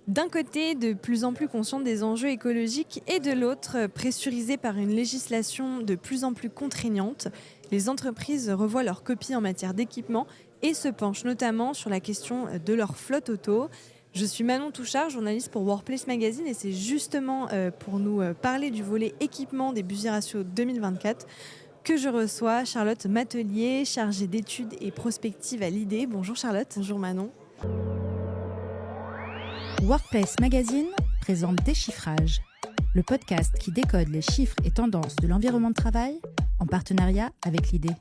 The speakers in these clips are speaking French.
D'un côté, de plus en plus consciente des enjeux écologiques et de l'autre, pressurisée par une législation de plus en plus contraignante, les entreprises revoient leurs copies en matière d'équipement et se penchent notamment sur la question de leur flotte auto. Je suis Manon Touchard, journaliste pour Workplace Magazine et c'est justement pour nous parler du volet équipement des Busy Ratio 2024 que je reçois Charlotte Matelier, chargée d'études et prospectives à l'IDée. Bonjour Charlotte. Bonjour Manon. Workplace Magazine présente Déchiffrage, le podcast qui décode les chiffres et tendances de l'environnement de travail en partenariat avec l'IDée.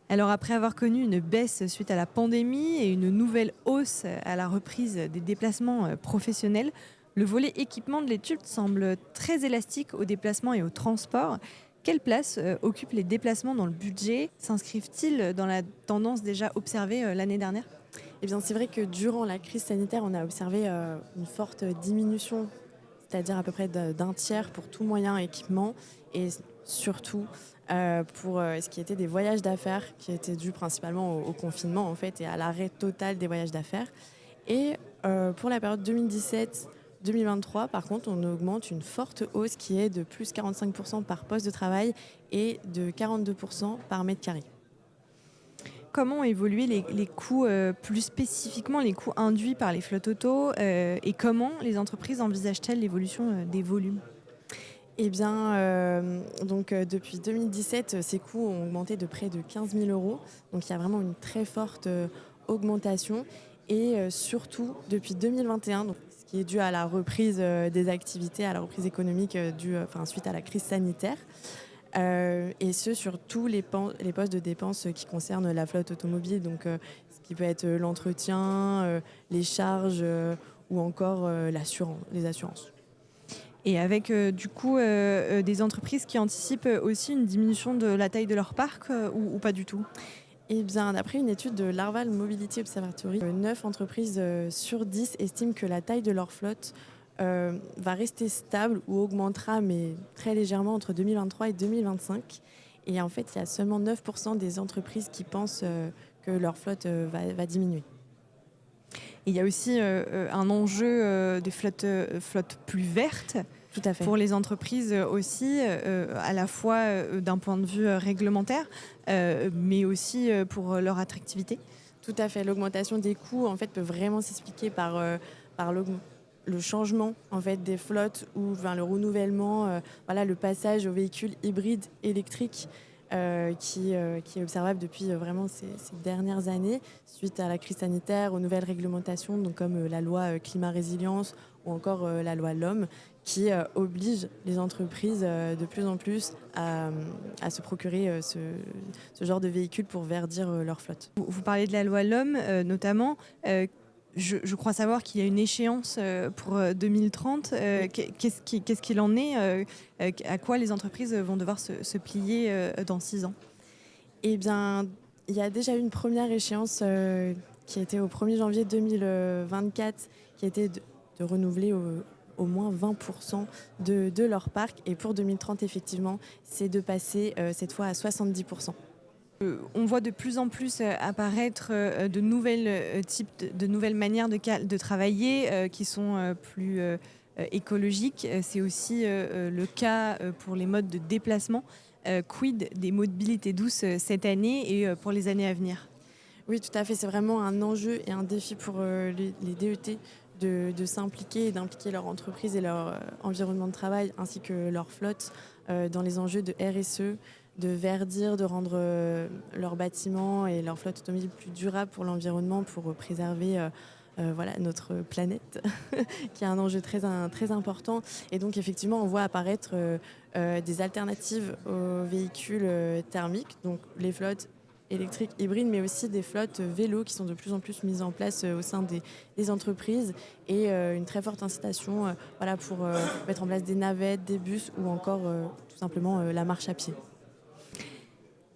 Alors après avoir connu une baisse suite à la pandémie et une nouvelle hausse à la reprise des déplacements professionnels, le volet équipement de l'étude semble très élastique aux déplacements et au transport. Quelle place occupent les déplacements dans le budget? S'inscrivent-ils dans la tendance déjà observée l'année dernière? Eh bien, c'est vrai que durant la crise sanitaire, on a observé une forte diminution, c'est-à-dire à peu près d'un tiers pour tout moyen équipement et surtout pour ce qui était des voyages d'affaires qui étaient dus principalement au confinement en fait et à l'arrêt total des voyages d'affaires. Et pour la période 2017-2023, par contre, on augmente une forte hausse qui est de plus 45% par poste de travail et de 42% par mètre carré. Comment ont évolué les coûts, plus spécifiquement les coûts induits par les flottes auto et comment les entreprises envisagent-elles l'évolution des volumes? Eh bien, depuis 2017, ces coûts ont augmenté de près de 15 000 €. Donc il y a vraiment une très forte augmentation. Et surtout, depuis 2021, donc, ce qui est dû à la reprise des activités, à la reprise économique suite à la crise sanitaire. Et ce, sur tous les postes de dépenses qui concernent la flotte automobile, donc ce qui peut être l'entretien, les charges ou encore les assurances. Et avec des entreprises qui anticipent aussi une diminution de la taille de leur parc ou pas du tout? Eh bien, d'après une étude de l'Arval Mobility Observatory, 9 entreprises sur 10 estiment que la taille de leur flotte va rester stable ou augmentera, mais très légèrement entre 2023 et 2025. Et en fait, il y a seulement 9% des entreprises qui pensent que leur flotte va diminuer. Il y a aussi un enjeu des flottes plus vertes Tout à fait. pour les entreprises aussi, à la fois d'un point de vue réglementaire, mais aussi pour leur attractivité. Tout à fait. L'augmentation des coûts en fait, peut vraiment s'expliquer par le changement en fait, des flottes ou le renouvellement, le passage aux véhicules hybrides électriques qui est observable depuis vraiment ces dernières années suite à la crise sanitaire, aux nouvelles réglementations donc comme la loi climat résilience ou encore la loi l'homme qui oblige les entreprises de plus en plus à se procurer ce genre de véhicules pour verdir leur flotte. Vous parlez de la loi L'Homme notamment. Je crois savoir qu'il y a une échéance pour 2030. Qu'est-ce qu'il en est à quoi les entreprises vont devoir se plier dans 6 ans? Eh bien, il y a déjà eu une première échéance qui a été au 1er janvier 2024, qui a été de renouveler au moins 20% de leur parc. Et pour 2030, effectivement, c'est de passer cette fois à 70%. On voit de plus en plus apparaître de nouvelles types de nouvelles manières de travailler qui sont plus écologiques. C'est aussi le cas pour les modes de déplacement. Quid des mobilités douces cette année et pour les années à venir? Oui, tout à fait. C'est vraiment un enjeu et un défi pour les DET de s'impliquer et d'impliquer leur entreprise et leur environnement de travail ainsi que leur flotte dans les enjeux de RSE, de verdir, de rendre leurs bâtiments et leur flotte automobile plus durables pour l'environnement, pour préserver notre planète, qui est un enjeu très important. Et donc, effectivement, on voit apparaître des alternatives aux véhicules thermiques, donc les flottes électriques hybrides, mais aussi des flottes vélos qui sont de plus en plus mises en place au sein des entreprises et une très forte incitation pour mettre en place des navettes, des bus ou encore tout simplement la marche à pied.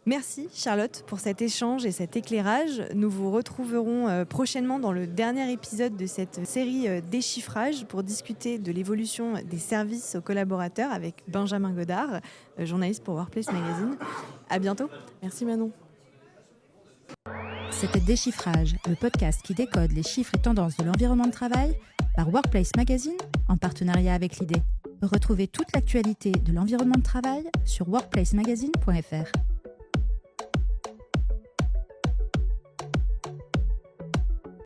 Merci Charlotte pour cet échange et cet éclairage. Nous vous retrouverons prochainement dans le dernier épisode de cette série Déchiffrage pour discuter de l'évolution des services aux collaborateurs avec Benjamin Godard, journaliste pour Workplace Magazine. À bientôt. Merci Manon. C'était Déchiffrage, le podcast qui décode les chiffres et tendances de l'environnement de travail par Workplace Magazine en partenariat avec l'IDée. Retrouvez toute l'actualité de l'environnement de travail sur workplacemagazine.fr.